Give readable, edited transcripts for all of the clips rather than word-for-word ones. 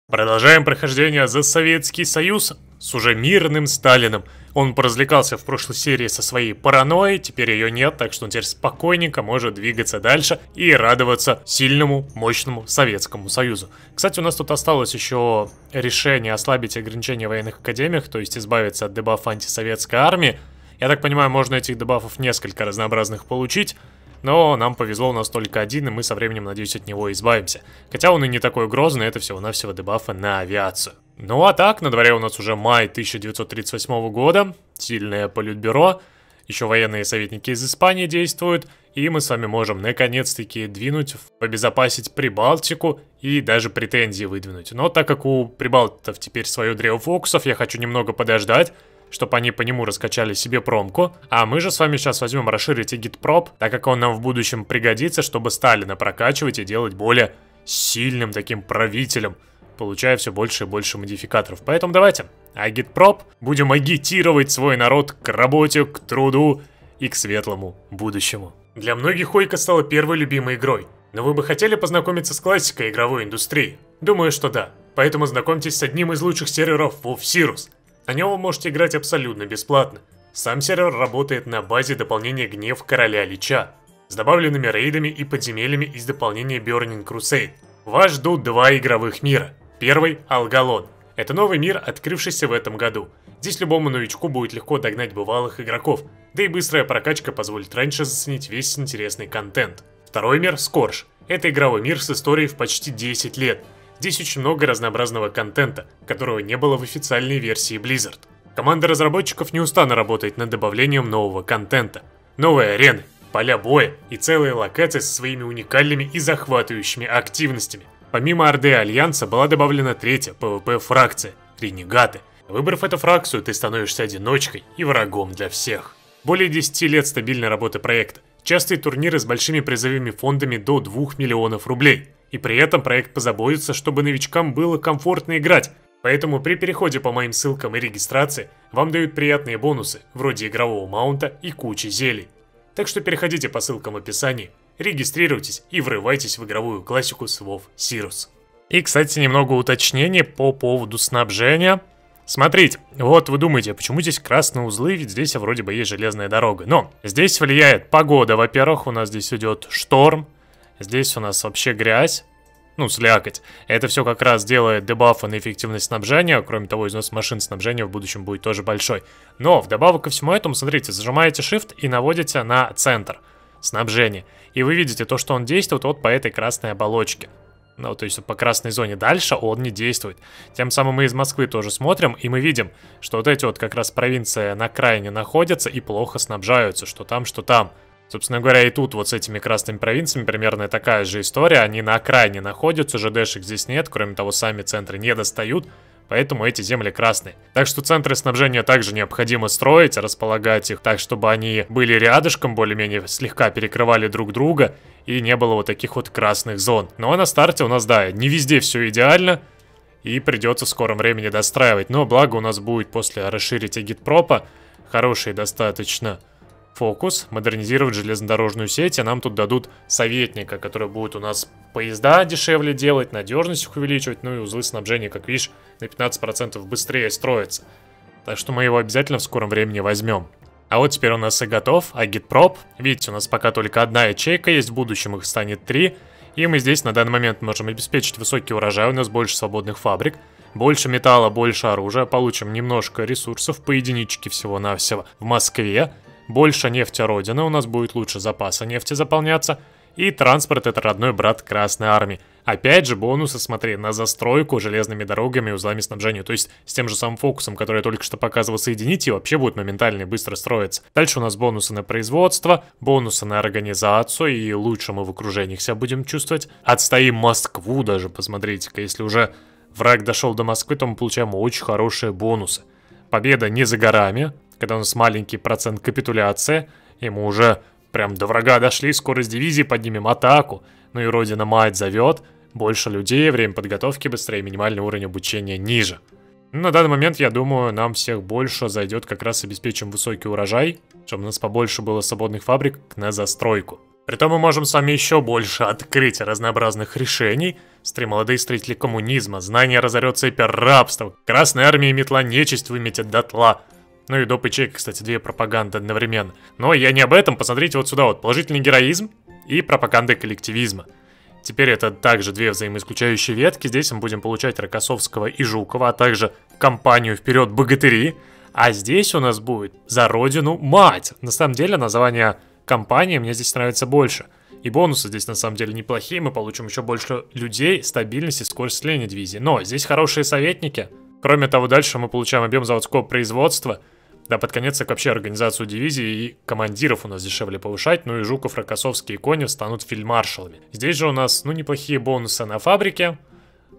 Продолжаем прохождение за Советский Союз с уже мирным Сталиным. Он поразвлекался в прошлой серии со своей паранойей, теперь ее нет, так что он теперь спокойненько может двигаться дальше и радоваться сильному, мощному Советскому Союзу. Кстати, у нас тут осталось еще решение ослабить ограничения в военных академиях, то есть избавиться от дебафа антисоветской армии. Я так понимаю, можно этих дебафов несколько разнообразных получить. Но нам повезло, у нас только один, и мы со временем, надеюсь, от него избавимся. Хотя он и не такой грозный, это всего-навсего дебафы на авиацию. Ну а так, на дворе у нас уже май 1938 года, сильное политбюро, еще военные советники из Испании действуют, и мы с вами можем наконец-таки двинуть, обезопасить Прибалтику и даже претензии выдвинуть. Но так как у прибалтов теперь свое древо фокусов, я хочу немного подождать, чтобы они по нему раскачали себе промку. А мы же с вами сейчас возьмем расширить агитпроп, так как он нам в будущем пригодится, чтобы Сталина прокачивать и делать более сильным таким правителем, получая все больше и больше модификаторов. Поэтому давайте, агитпроп, будем агитировать свой народ к работе, к труду и к светлому будущему. Для многих Ойка стала первой любимой игрой. Но вы бы хотели познакомиться с классикой игровой индустрии? Думаю, что да. Поэтому знакомьтесь с одним из лучших серверов WoW Sirus. На нем вы можете играть абсолютно бесплатно. Сам сервер работает на базе дополнения Гнев Короля Лича, с добавленными рейдами и подземельями из дополнения Burning Crusade. Вас ждут два игровых мира. Первый – Алгалон. Это новый мир, открывшийся в этом году. Здесь любому новичку будет легко догнать бывалых игроков, да и быстрая прокачка позволит раньше заценить весь интересный контент. Второй мир – Скорж. Это игровой мир с историей в почти 10 лет. Здесь очень много разнообразного контента, которого не было в официальной версии Blizzard. Команда разработчиков неустанно работает над добавлением нового контента. Новые арены, поля боя и целые локации со своими уникальными и захватывающими активностями. Помимо Орды Альянса была добавлена третья PvP-фракция – Ренегаты. Выбрав эту фракцию, ты становишься одиночкой и врагом для всех. Более 10 лет стабильной работы проекта. Частые турниры с большими призовыми фондами до 2 миллионов рублей. И при этом проект позаботится, чтобы новичкам было комфортно играть. Поэтому при переходе по моим ссылкам и регистрации вам дают приятные бонусы, вроде игрового маунта и кучи зелий. Так что переходите по ссылкам в описании, регистрируйтесь и врывайтесь в игровую классику с WoW Sirus. И, кстати, немного уточнений по поводу снабжения. Смотрите, вот вы думаете, почему здесь красные узлы, ведь здесь вроде бы есть железная дорога. Но здесь влияет погода, во-первых, у нас здесь идет шторм. Здесь у нас вообще грязь, ну, слякоть. Это все как раз делает дебафы на эффективность снабжения. Кроме того, износ машин снабжения в будущем будет тоже большой. Но вдобавок ко всему этому, смотрите, зажимаете Shift и наводите на центр снабжения. И вы видите то, что он действует вот по этой красной оболочке. Ну, то есть по красной зоне. Дальше он не действует. Тем самым мы из Москвы тоже смотрим, и мы видим, что вот эти вот как раз провинции на окраине находятся и плохо снабжаются, что там, что там. Собственно говоря, и тут вот с этими красными провинциями примерно такая же история. Они на окраине находятся, ЖДшек здесь нет, кроме того, сами центры не достают, поэтому эти земли красные. Так что центры снабжения также необходимо строить, располагать их так, чтобы они были рядышком, более-менее слегка перекрывали друг друга, и не было вот таких вот красных зон. Ну а на старте у нас, да, не везде все идеально, и придется в скором времени достраивать. Но благо у нас будет после расширить агитпропа хороший достаточно фокус, модернизировать железнодорожную сеть, и нам тут дадут советника, который будет у нас поезда дешевле делать, надежность их увеличивать, ну и узлы снабжения, как видишь, на 15% быстрее строятся. Так что мы его обязательно в скором времени возьмем. А вот теперь у нас и готов агитпроп. Видите, у нас пока только одна ячейка есть, в будущем их станет 3. И мы здесь на данный момент можем обеспечить высокий урожай, у нас больше свободных фабрик, больше металла, больше оружия, получим немножко ресурсов по единичке всего-навсего в Москве. Больше нефти Родины, у нас будет лучше запаса нефти заполняться. И транспорт — это родной брат Красной Армии. Опять же, бонусы, смотри, на застройку железными дорогами и узлами снабжения. То есть с тем же самым фокусом, который я только что показывал, соедините, и вообще будет моментально и быстро строиться. Дальше у нас бонусы на производство, бонусы на организацию, и лучше мы в окружениях себя будем чувствовать. Отстоим Москву даже, посмотрите-ка, если уже враг дошел до Москвы, то мы получаем очень хорошие бонусы. Победа не за горами. Когда у нас маленький процент капитуляции, и мы уже прям до врага дошли, скорость дивизии поднимем, атаку. Ну и Родина-мать зовет, больше людей, время подготовки быстрее, минимальный уровень обучения ниже. На данный момент, я думаю, нам всех больше зайдет, как раз обеспечим высокий урожай, чтобы у нас побольше было свободных фабрик на застройку. Притом мы можем с вами еще больше открыть разнообразных решений. Смотри, молодые строители коммунизма, знание разорет цепи рабства, Красная армия и метла нечисть выметят дотла. Ну и доп. И чек, кстати, две пропаганды одновременно. Но я не об этом, посмотрите вот сюда вот, положительный героизм и пропаганда коллективизма. Теперь это также две взаимоисключающие ветки, здесь мы будем получать Рокоссовского и Жукова, а также кампанию «Вперед, богатыри!». А здесь у нас будет «За Родину, мать!». На самом деле название компании мне здесь нравится больше. И бонусы здесь на самом деле неплохие, мы получим еще больше людей, стабильность и скорость слияния дивизии. Но здесь хорошие советники. Кроме того, дальше мы получаем объем заводского производства. Да, под конец так вообще организацию дивизии и командиров у нас дешевле повышать. Ну и Жуков, Рокоссовский и Конев станут фельдмаршалами. Здесь же у нас, ну, неплохие бонусы на фабрике.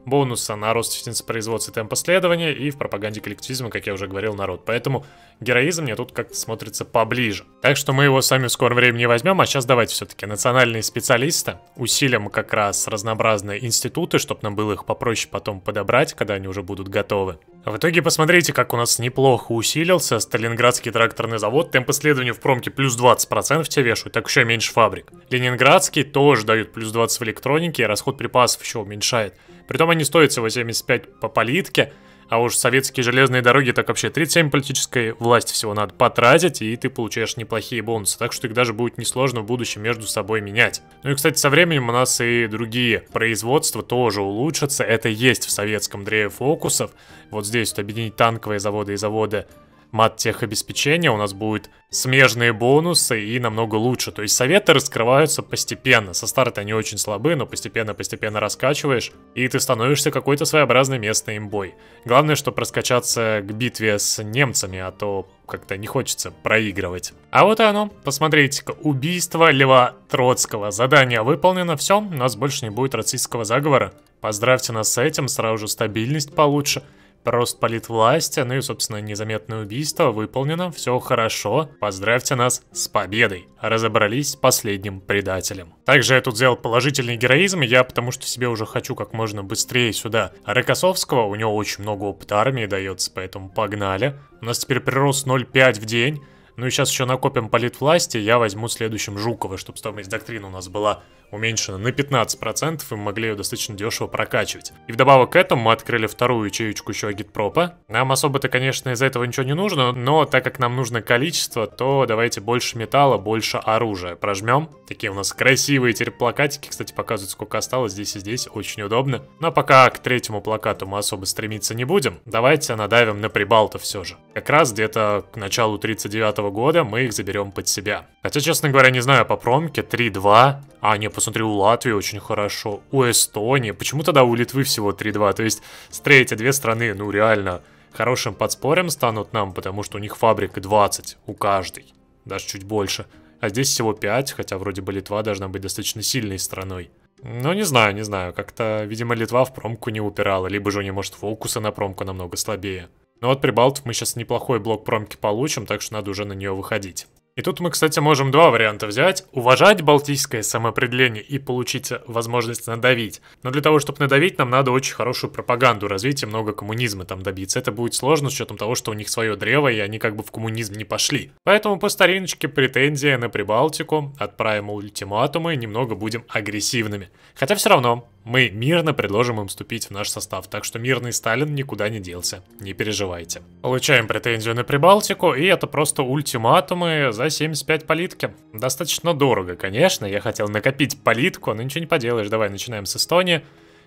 Бонусы на рост эффективности производства и темпа следования. И в пропаганде коллективизма, как я уже говорил, народ. Поэтому героизм мне тут как-то смотрится поближе. Так что мы его сами в скором времени возьмем. А сейчас давайте все-таки национальные специалисты. Усилим как раз разнообразные институты, чтобы нам было их попроще потом подобрать, когда они уже будут готовы. В итоге посмотрите, как у нас неплохо усилился Сталинградский тракторный завод. Темп исследований в промке плюс 20% тебе вешают, так еще меньше фабрик. Ленинградский тоже дают плюс 20 в электронике, и расход припасов еще уменьшает. Притом они стоят всего 75 по политике, а уж советские железные дороги так вообще 37 политической власти всего надо потратить, и ты получаешь неплохие бонусы, так что их даже будет несложно в будущем между собой менять. Ну и, кстати, со временем у нас и другие производства тоже улучшатся, это есть в советском древе фокусов. Вот здесь вот объединить танковые заводы и заводы мат-техобеспечения, у нас будут смежные бонусы и намного лучше. То есть советы раскрываются постепенно. Со старта они очень слабы, но постепенно раскачиваешь, и ты становишься какой-то своеобразной местной имбой. Главное, чтобы раскачаться к битве с немцами, а то как-то не хочется проигрывать. А вот и оно. Посмотрите-ка. Убийство Льва Троцкого. Задание выполнено. Все, у нас больше не будет российского заговора. Поздравьте нас с этим, сразу же стабильность получше. Рост политвласти, ну и, собственно, незаметное убийство выполнено, все хорошо. Поздравьте нас с победой. Разобрались с последним предателем. Также я тут сделал положительный героизм, я потому что себе уже хочу как можно быстрее сюда Рокоссовского, у него очень много опыта армии дается, поэтому погнали. У нас теперь прирост 0,5 в день. Ну и сейчас еще накопим политвласти, я возьму следующим Жукова, чтобы стоимость доктрины у нас была уменьшена на 15%, и мы могли ее достаточно дешево прокачивать. И вдобавок к этому мы открыли вторую ячеечку еще агитпропа. Нам особо-то, конечно, из-за этого ничего не нужно, но так как нам нужно количество, то давайте больше металла, больше оружия. Прожмем. Такие у нас красивые теперь плакатики, кстати, показывают, сколько осталось здесь и здесь, очень удобно. Но пока к третьему плакату мы особо стремиться не будем. Давайте надавим на прибалтов все же. Как раз где-то к началу 39-го года мы их заберем под себя. Хотя, честно говоря, не знаю, по промке 3-2. А, не, посмотри, у Латвии очень хорошо. У Эстонии. Почему тогда у Литвы всего 3-2? То есть, смотри, эти две страны, ну реально, хорошим подспорьем станут нам, потому что у них фабрик 20 у каждой. Даже чуть больше. А здесь всего 5, хотя вроде бы Литва должна быть достаточно сильной страной. Ну, не знаю. Как-то, видимо, Литва в промку не упирала. Либо же у нее, может, фокусы на промку намного слабее. Но вот Прибалтов мы сейчас неплохой блок промки получим, так что надо уже на нее выходить. И тут мы, кстати, можем два варианта взять. Уважать балтийское самоопределение и получить возможность надавить. Но для того, чтобы надавить, нам надо очень хорошую пропаганду развить и много коммунизма там добиться. Это будет сложно с учетом того, что у них свое древо, и они как бы в коммунизм не пошли. Поэтому по стариночке претензия на Прибалтику, отправим ультиматумы, немного будем агрессивными. Хотя все равно мы мирно предложим им вступить в наш состав, так что мирный Сталин никуда не делся, не переживайте. Получаем претензию на Прибалтику, и это просто ультиматумы за 75 политки. Достаточно дорого, конечно, я хотел накопить политику, но ничего не поделаешь, давай начинаем с Эстонии.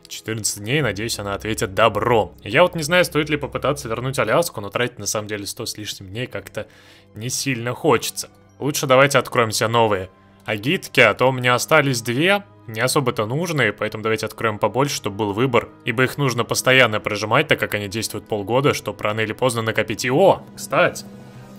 14 дней, надеюсь, она ответит добро. Я вот не знаю, стоит ли попытаться вернуть Аляску, но тратить на самом деле 100 с лишним дней как-то не сильно хочется. Лучше давайте откроем себе новые агитки, а то у меня остались две, не особо-то нужные, поэтому давайте откроем побольше, чтобы был выбор. Ибо их нужно постоянно прожимать, так как они действуют полгода, чтобы рано или поздно накопить. И кстати,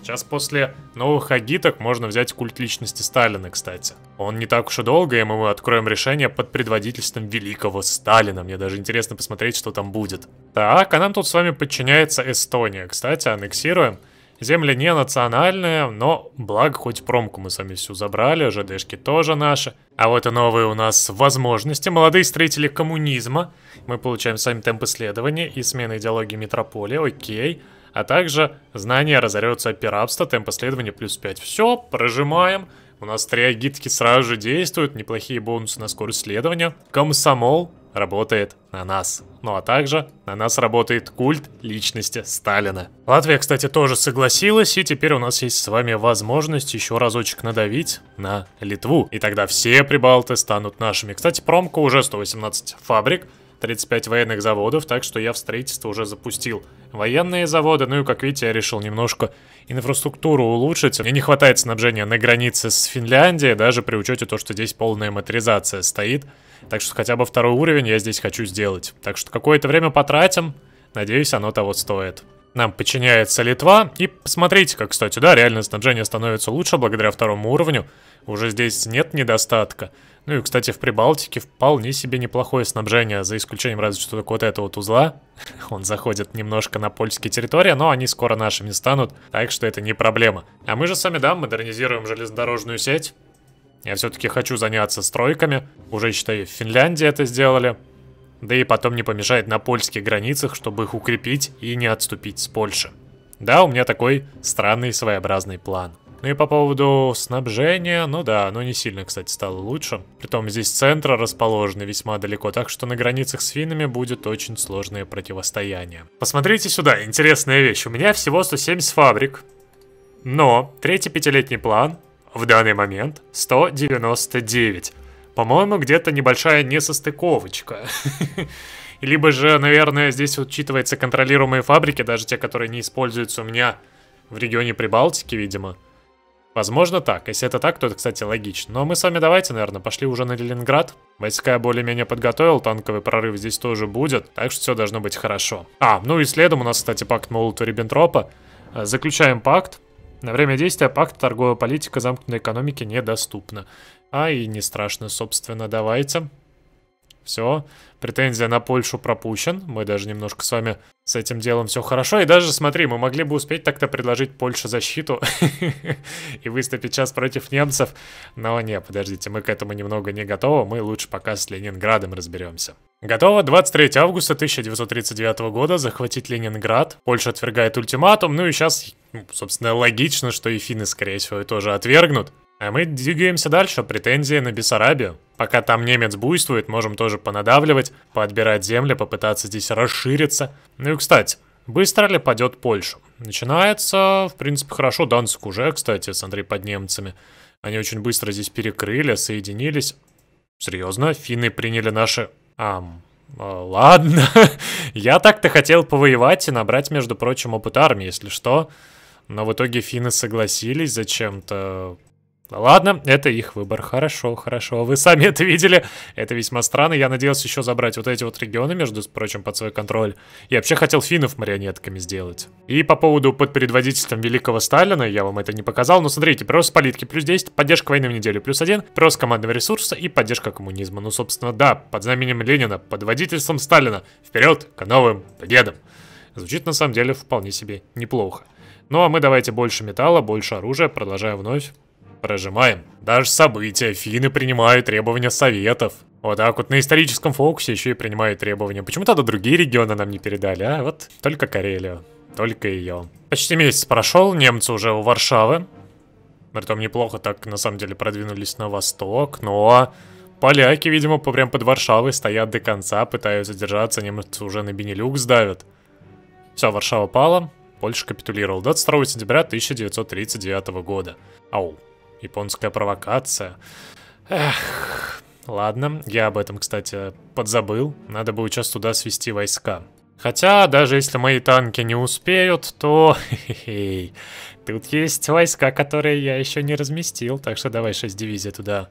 сейчас после новых агиток можно взять культ личности Сталина, кстати. Он не так уж и долго, и мы откроем решение под предводительством великого Сталина. Мне даже интересно посмотреть, что там будет. Так, а нам тут с вами подчиняется Эстония. Кстати, аннексируем. Земли не национальные, но благо хоть промку мы сами всю забрали, ЖДшки тоже наши. А вот и новые у нас возможности. Молодые строители коммунизма. Мы получаем сами темп исследования и смены идеологии метрополии, окей. А также знание разорется от рабства, темп исследования плюс 5. Все, прожимаем. У нас 3 агитки сразу же действуют, неплохие бонусы на скорость следования. Комсомол работает на нас. Ну а также на нас работает культ личности Сталина. Латвия, кстати, тоже согласилась, и теперь у нас есть с вами возможность еще разочек надавить на Литву. И тогда все прибалты станут нашими. Кстати, промка уже 118 фабрик, 35 военных заводов, так что я в строительство уже запустил военные заводы. Ну и, как видите, я решил немножко инфраструктуру улучшить. Мне не хватает снабжения на границе с Финляндией, даже при учете того, что здесь полная моторизация стоит. Так что хотя бы 2-й уровень я здесь хочу сделать. Так что какое-то время потратим. Надеюсь, оно того стоит. Нам подчиняется Литва. И посмотрите, как, кстати, да, реально снабжение становится лучше благодаря 2-му уровню. Уже здесь нет недостатка. Ну и, кстати, в Прибалтике вполне себе неплохое снабжение, за исключением разве что только вот этого вот узла. Он заходит немножко на польские территории, но они скоро нашими станут, так что это не проблема. А мы же сами, да, модернизируем железнодорожную сеть. Я все-таки хочу заняться стройками. Уже, считай, в Финляндии это сделали. Да и потом не помешает на польских границах, чтобы их укрепить и не отступить с Польши. Да, у меня такой странный своеобразный план. Ну и по поводу снабжения, ну да, оно не сильно, кстати, стало лучше. Притом здесь центры расположены весьма далеко, так что на границах с финнами будет очень сложное противостояние. Посмотрите сюда, интересная вещь. У меня всего 170 фабрик, но третий пятилетний план в данный момент 199. По-моему, где-то небольшая несостыковочка. Либо же, наверное, здесь учитывается контролируемые фабрики, даже те, которые не используются у меня в регионе Прибалтики, видимо. Возможно так. Если это так, то это, кстати, логично. Но мы с вами давайте, наверное, пошли уже на Ленинград. Войска я более-менее подготовил, танковый прорыв здесь тоже будет, так что все должно быть хорошо. Ну и следом у нас, кстати, пакт Молотова-Риббентропа. Заключаем пакт. На время действия пакта торговая политика замкнутой экономики недоступна. И не страшно, собственно, давайте. Все, претензия на Польшу пропущен. Мы даже немножко с вами с этим делом все хорошо. И даже, смотри, мы могли бы успеть так-то предложить Польше защиту и выступить сейчас против немцев. Но не, подождите, мы к этому немного не готовы. Мы лучше пока с Ленинградом разберемся. Готово. 23 августа 1939 года захватить Ленинград. Польша отвергает ультиматум. Ну и сейчас, собственно, логично, что и финны, скорее всего, тоже отвергнут. А мы двигаемся дальше, претензии на Бессарабию. Пока там немец буйствует, можем тоже понадавливать, поотбирать земли, попытаться здесь расшириться. Ну и, кстати, быстро ли падет Польша? Начинается, в принципе, хорошо. Данциг уже, кстати, смотри, под немцами. Они очень быстро здесь перекрыли, соединились. Серьезно, финны приняли наши... Ладно. Я так-то хотел повоевать и набрать, между прочим, опыт армии, если что. Но в итоге финны согласились зачем-то... Ладно, это их выбор. Хорошо, хорошо. Вы сами это видели. Это весьма странно. Я надеялся еще забрать вот эти вот регионы, между прочим, под свой контроль. Я вообще хотел финнов марионетками сделать. И по поводу под предводительством великого Сталина, я вам это не показал, но смотрите, прирост политики плюс 10, поддержка войны в неделю плюс 1, прирост командного ресурса и поддержка коммунизма. Ну, собственно, да, под знаменем Ленина, под водительством Сталина. Вперед к новым победам. Звучит на самом деле вполне себе неплохо. Ну, а мы давайте больше металла, больше оружия, продолжаем вновь. Прожимаем. Даже события. Финны принимают требования советов. Вот так вот на историческом фокусе еще и принимают требования. Почему тогда другие регионы нам не передали, а? Вот только Карелию. Только ее. Почти месяц прошел, немцы уже у Варшавы. Притом неплохо так, на самом деле, продвинулись на восток. Но поляки, видимо, прям под Варшавой стоят до конца, пытаются держаться. Немцы уже на Бенилюкс давят. Все, Варшава пала. Польша капитулировала 22 сентября 1939 года. Ау. Японская провокация. Эх, ладно, я об этом, кстати, подзабыл. Надо будет сейчас туда свести войска. Хотя, даже если мои танки не успеют, то... Тут есть войска, которые я еще не разместил. Так что давай 6 дивизий туда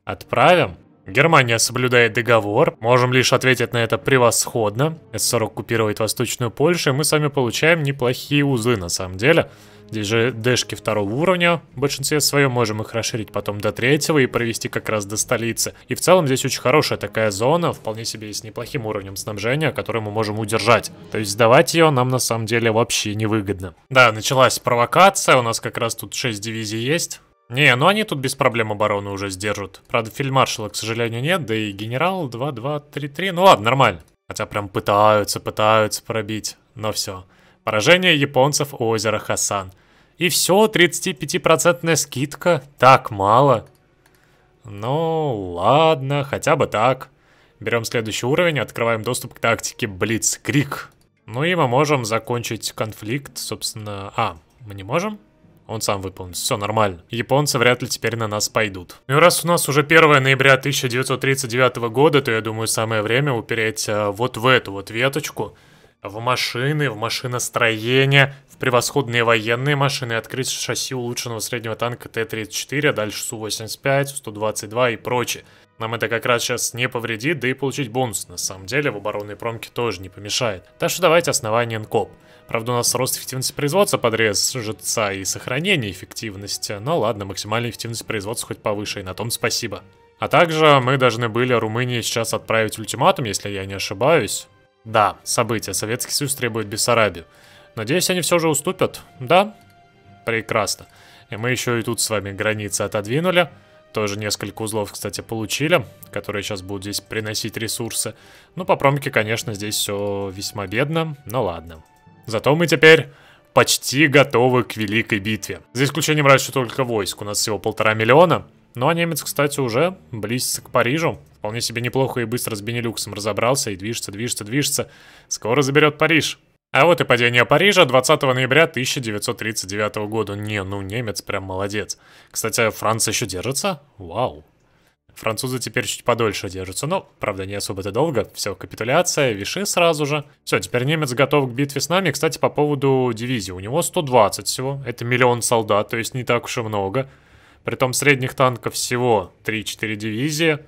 отправим. Германия соблюдает договор. Можем лишь ответить на это превосходно. С-40 оккупирует Восточную Польшу, и мы с вами получаем неплохие узлы, на самом деле. Здесь же дэшки 2-го уровня, в большинстве своем можем их расширить потом до 3-го и провести как раз до столицы. И в целом здесь очень хорошая такая зона, вполне себе с неплохим уровнем снабжения, который мы можем удержать. То есть сдавать ее нам на самом деле вообще невыгодно. Да, началась провокация, у нас как раз тут 6 дивизий есть. Не, ну они тут без проблем оборону уже сдержат. Правда, фельдмаршала, к сожалению, нет, да и генерал 2-2-3-3. Ну ладно, нормально. Хотя прям пытаются пробить, но все. Поражение японцев у озера Хасан. И все, 35% скидка. Так мало. Ну, ладно, хотя бы так. Берем следующий уровень, открываем доступ к тактике Блицкриг. Ну и мы можем закончить конфликт, собственно... мы не можем? Он сам выполнится, все нормально. Японцы вряд ли теперь на нас пойдут. Ну и раз у нас уже 1 ноября 1939 года, то я думаю, самое время упереть вот в эту вот веточку. В машины, в машиностроение, в превосходные военные машины, открыть шасси улучшенного среднего танка Т-34, а дальше Су-85, Су-122 и прочее. Нам это как раз сейчас не повредит, да и получить бонус. На самом деле в оборонной промке тоже не помешает. Так что давайте основание НКОП. Правда, у нас рост эффективности производства, подрез жильца и сохранение эффективности. Но ладно, максимальная эффективность производства хоть повыше, и на том спасибо. А также мы должны были Румынии сейчас отправить ультиматум, если я не ошибаюсь. Да, события. Советский Союз требует Бессарабию. Надеюсь, они все же уступят. Да? Прекрасно. И мы еще и тут с вами границы отодвинули. Тоже несколько узлов, кстати, получили, которые сейчас будут здесь приносить ресурсы. Ну, по промке, конечно, здесь все весьма бедно, но ладно. Зато мы теперь почти готовы к великой битве. За исключением разве что только войск. У нас всего 1,5 миллиона. Ну, а немец, кстати, уже близится к Парижу. Вполне себе неплохо и быстро с Бенилюксом разобрался и движется. Скоро заберет Париж. А вот и падение Парижа 20 ноября 1939 года. Ну немец прям молодец. Кстати, Франция еще держится? Вау. Французы теперь чуть подольше держатся. Ну, правда, не особо-то долго. Все, капитуляция, Виши сразу же. Все, теперь немец готов к битве с нами. Кстати, по поводу дивизии. У него 120 всего. Это 1 миллион солдат, то есть не так уж и много. Притом средних танков всего 3-4 дивизии.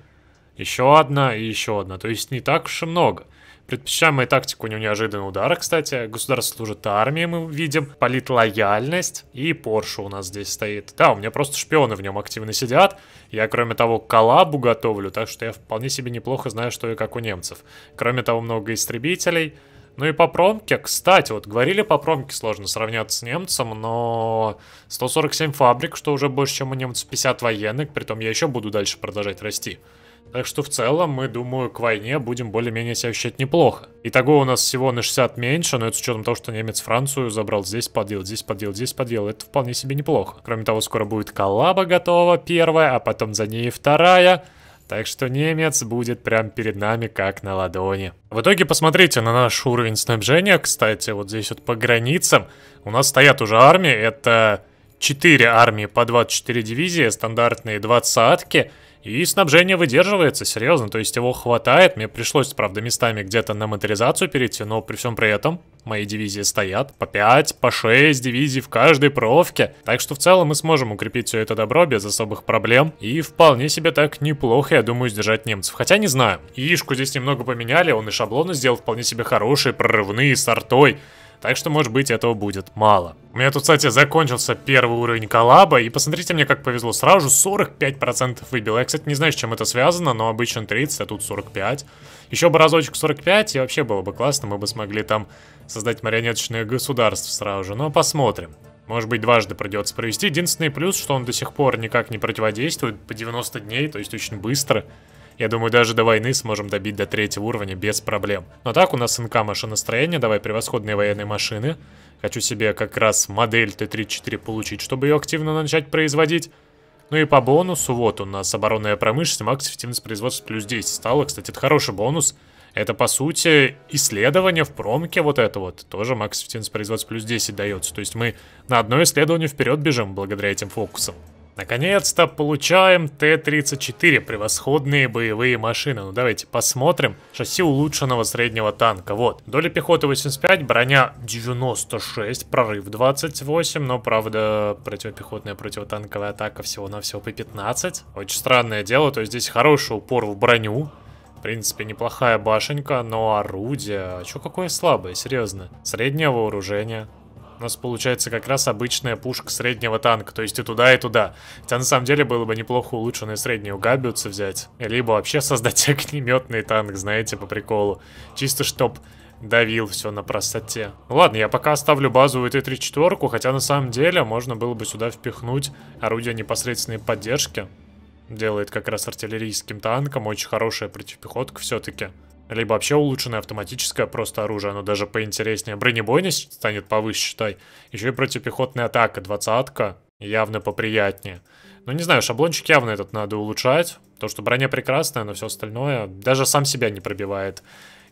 Еще одна и еще одна. То есть не так уж и много. Предпочитаемая тактика у него неожиданный удар, кстати. Государство служит армии, мы видим. Политлояльность. И Порше у нас здесь стоит. Да, у меня просто шпионы в нем активно сидят. Я, кроме того, коллабу готовлю. Так что я вполне себе неплохо знаю, что и как у немцев. Кроме того, много истребителей. Ну и по промке, кстати, вот говорили, по промке сложно сравняться с немцем, но 147 фабрик, что уже больше, чем у немцев, 50 военных. Притом я еще буду дальше продолжать расти. Так что в целом мы, думаю, к войне будем более-менее себя ощущать неплохо. Итого у нас всего на 60 меньше, но это с учетом того, что немец Францию забрал, здесь подъел, здесь подъел, здесь подъел. Это вполне себе неплохо. Кроме того, скоро будет коллаба готова первая, а потом за ней вторая. Так что немец будет прям перед нами как на ладони. В итоге посмотрите на наш уровень снабжения. Кстати, вот здесь вот по границам у нас стоят уже армии. Это 4 армии по 24 дивизии, стандартные 20-атки. И снабжение выдерживается, серьезно, то есть его хватает. Мне пришлось, правда, местами где-то на моторизацию перейти, но при всем при этом мои дивизии стоят по 5, по 6 дивизий в каждой провке. Так что в целом мы сможем укрепить все это добро без особых проблем. И вполне себе так неплохо, я думаю, сдержать немцев. Хотя не знаю, яишку здесь немного поменяли, он и шаблоны сделал вполне себе хорошие, прорывные, с артой. Так что, может быть, этого будет мало. У меня тут, кстати, закончился первый уровень коллаба. И посмотрите мне, как повезло. Сразу же 45% выбил. Я, кстати, не знаю, с чем это связано, но обычно 30, а тут 45. Еще бы разочек 45, и вообще было бы классно. Мы бы смогли там создать марионеточное государство сразу же. Но посмотрим. Может быть, дважды придется провести. Единственный плюс, что он до сих пор никак не противодействует. По 90 дней, то есть очень быстро. Я думаю, даже до войны сможем добить до 3-го уровня без проблем. Но так, у нас НК машиностроение, давай превосходные военные машины. Хочу себе как раз модель Т-34 получить, чтобы ее активно начать производить. Ну и по бонусу, вот у нас оборонная промышленность, макс эффективность производства плюс 10 стало. Кстати, это хороший бонус. Это, по сути, исследование в промке вот это вот. Тоже макс эффективность производства плюс 10 дается. То есть мы на одно исследование вперед бежим благодаря этим фокусам. Наконец-то получаем Т-34, превосходные боевые машины. Ну давайте посмотрим. Шасси улучшенного среднего танка. Вот, доля пехоты 85, броня 96, прорыв 28, но правда противопехотная противотанковая атака всего-навсего по 15. Очень странное дело, то есть здесь хороший упор в броню. В принципе, неплохая башенка, но орудие... А чё какое слабое, серьезно? Среднее вооружение. У нас получается как раз обычная пушка среднего танка, то есть и туда, и туда. Хотя на самом деле было бы неплохо улучшенные средние габиусы взять. Либо вообще создать огнеметный танк, знаете, по приколу. Чисто чтоб давил все на простоте. Ну ладно, я пока оставлю базовую Т-34, хотя на самом деле можно было бы сюда впихнуть орудие непосредственной поддержки. Делает как раз артиллерийским танком, очень хорошая противопехотка все-таки. Либо вообще улучшенное автоматическое просто оружие, оно даже поинтереснее. Бронебойность станет повыше, считай. Еще и противопехотная атака, 20-ка, явно поприятнее. Ну, не знаю, шаблончик явно этот надо улучшать. То, что броня прекрасная, но все остальное даже сам себя не пробивает.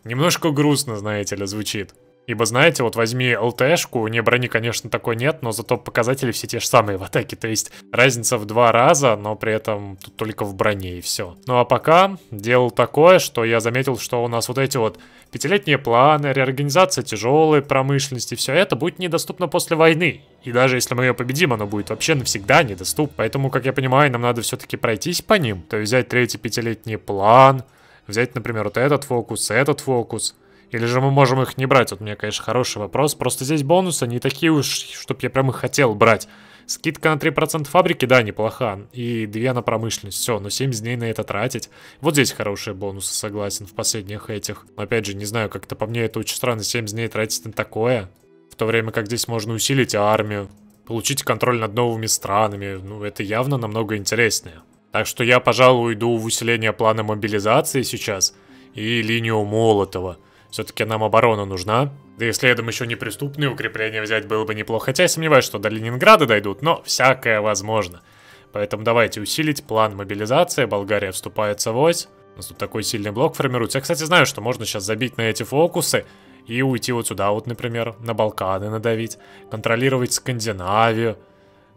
Немножко грустно, знаете ли, звучит. Ибо, знаете, вот возьми ЛТшку, у нее брони, конечно, такой нет, но зато показатели все те же самые в атаке. То есть разница в 2 раза, но при этом тут только в броне и все. Ну а пока делал такое, что я заметил, что у нас вот эти вот пятилетние планы, реорганизация тяжелой промышленности, все это будет недоступно после войны. И даже если мы ее победим, оно будет вообще навсегда недоступно. Поэтому, как я понимаю, нам надо все-таки пройтись по ним. То есть взять третий пятилетний план, взять, например, вот этот фокус. Или же мы можем их не брать? Вот у меня, конечно, хороший вопрос. Просто здесь бонусы не такие уж, чтоб я прям их хотел брать. Скидка на 3% фабрики, да, неплоха. И 2 на промышленность. Все, но 70 дней на это тратить. Вот здесь хорошие бонусы, согласен, в последних этих. Но опять же, не знаю, как-то по мне это очень странно, 70 дней тратить на такое. В то время как здесь можно усилить армию, получить контроль над новыми странами. Ну, это явно намного интереснее. Так что я, пожалуй, уйду в усиление плана мобилизации сейчас. И линию Молотова. Все-таки нам оборона нужна. Да и следом еще неприступные укрепления взять было бы неплохо. Хотя я сомневаюсь, что до Ленинграда дойдут, но всякое возможно. Поэтому давайте усилить план мобилизации. Болгария вступает в войс. У нас тут такой сильный блок формируется. Я, кстати, знаю, что можно сейчас забить на эти фокусы и уйти вот сюда вот, например, на Балканы надавить. Контролировать Скандинавию.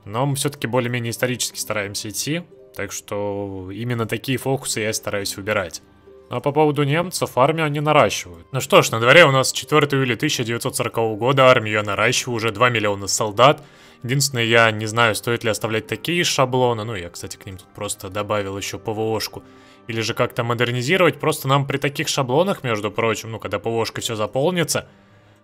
Но мы все-таки более-менее исторически стараемся идти. Так что именно такие фокусы я стараюсь выбирать. А по поводу немцев, армию они наращивают. Ну что ж, на дворе у нас 4 июля 1940 года, армию я наращиваю, уже 2 миллиона солдат. Единственное, я не знаю, стоит ли оставлять такие шаблоны. Ну, я, кстати, к ним тут просто добавил еще ПВОшку. Или же как-то модернизировать. Просто нам при таких шаблонах, между прочим, ну, когда ПВОшка все заполнится,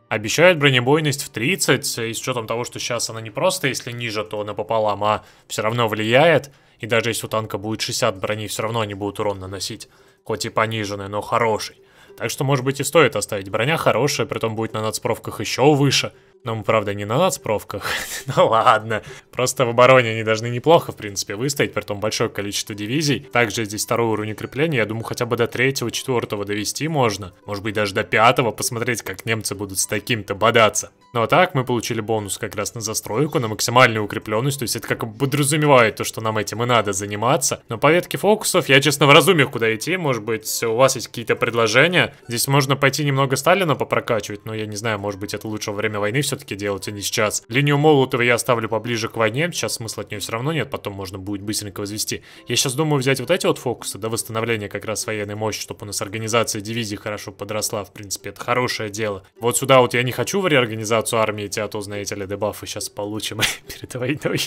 обещают бронебойность в 30, и с учетом того, что сейчас она не просто, если ниже, то напополам, а все равно влияет. И даже если у танка будет 60 брони, все равно они будут урон наносить. Хоть и пониженный, но хороший. Так что, может быть, и стоит оставить. Броня хорошая, притом будет на нацпровках еще выше. Но мы, правда, не на нацпровках. Ну ладно. Просто в обороне они должны неплохо, в принципе, выстоять, притом большое количество дивизий. Также здесь 2-й уровень укрепления. Я думаю, хотя бы до 3-го, 4-го довести можно. Может быть, даже до 5-го, посмотреть, как немцы будут с таким-то бодаться. Ну а так, мы получили бонус как раз на застройку, на максимальную укрепленность. То есть это как бы подразумевает то, что нам этим и надо заниматься. Но по ветке фокусов я, честно, в раздумьях, куда идти. Может быть, у вас есть какие-то предложения. Здесь можно пойти немного Сталина попрокачивать, но я не знаю, может быть, это лучше во время войны все-таки делать, а не сейчас. Линию Молотова я оставлю поближе к войне. Сейчас смысла от нее все равно нет, потом можно будет быстренько возвести. Я сейчас думаю взять вот эти вот фокусы до восстановления как раз военной мощи, чтобы у нас организация дивизий хорошо подросла. В принципе, это хорошее дело. Вот сюда вот я не хочу в реорганизацию армии идти, а то, знаете ли, дебафы сейчас получим перед войной.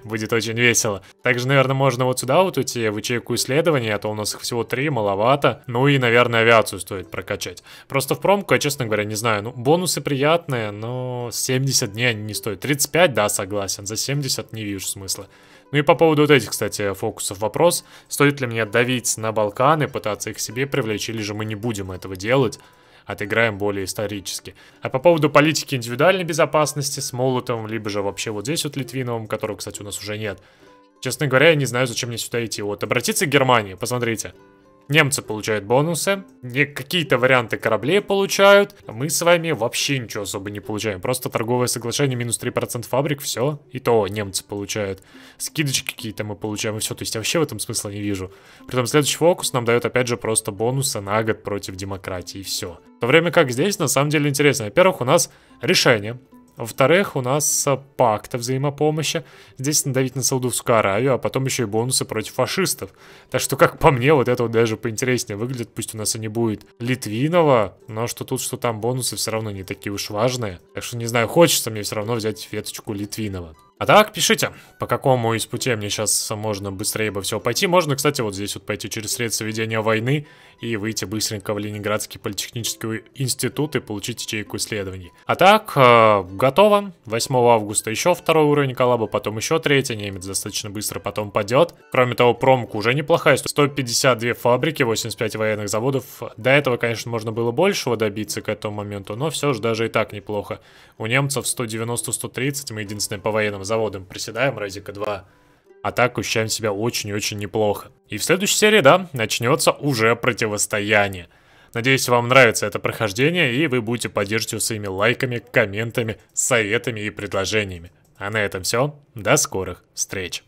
Будет очень весело. Также, наверное, можно вот сюда вот уйти в ячейку исследований, а то у нас их всего 3, маловато. Ну и, наверное, авиацию стоит прокачать. Просто в промку, я, честно говоря, не знаю. Ну, бонусы приятные, но 70 дней они не стоят. 35, да, согласен. За 70 не вижу смысла. Ну и по поводу вот этих, кстати, фокусов вопрос. Стоит ли мне давить на Балканы, пытаться их к себе привлечь, или же мы не будем этого делать? Отыграем более исторически. А по поводу политики индивидуальной безопасности с Молотовым, либо же вообще вот здесь вот Литвиновым, которого, кстати, у нас уже нет. Честно говоря, я не знаю, зачем мне сюда идти. Вот, обратиться к Германии, посмотрите. Немцы получают бонусы, какие-то варианты кораблей получают, а мы с вами вообще ничего особо не получаем. Просто торговое соглашение минус 3% фабрик, все, и то немцы получают. Скидочки какие-то мы получаем, и все. То есть я вообще в этом смысла не вижу. Притом следующий фокус нам дает опять же просто бонусы на год против демократии, и все. В то время как здесь на самом деле интересно. Во-первых, у нас решение. Во-вторых, у нас пакт о взаимопомощи. Здесь надавить на Саудовскую Аравию, а потом еще и бонусы против фашистов. Так что, как по мне, вот это вот даже поинтереснее выглядит. Пусть у нас и не будет Литвинова, но что тут, что там бонусы все равно не такие уж важные. Так что, не знаю, хочется мне все равно взять веточку Литвинова. А так, пишите, по какому из путей мне сейчас можно быстрее бы все пойти. Можно, кстати, вот здесь вот пойти через средства ведения войны и выйти быстренько в Ленинградский политехнический институт и получить ячейку исследований. А так, готово. 8 августа еще 2-й уровень коллаба, потом еще 3-й. Немец достаточно быстро потом падет. Кроме того, промка уже неплохая. 152 фабрики, 85 военных заводов. До этого, конечно, можно было большего добиться к этому моменту, но все же даже и так неплохо. У немцев 190-130, мы единственное по военным заводам приседаем, разика 2. А так ощущаем себя очень и очень неплохо. И в следующей серии, да, начнется уже противостояние. Надеюсь, вам нравится это прохождение, и вы будете поддерживать его своими лайками, комментами, советами и предложениями. А на этом все. До скорых встреч.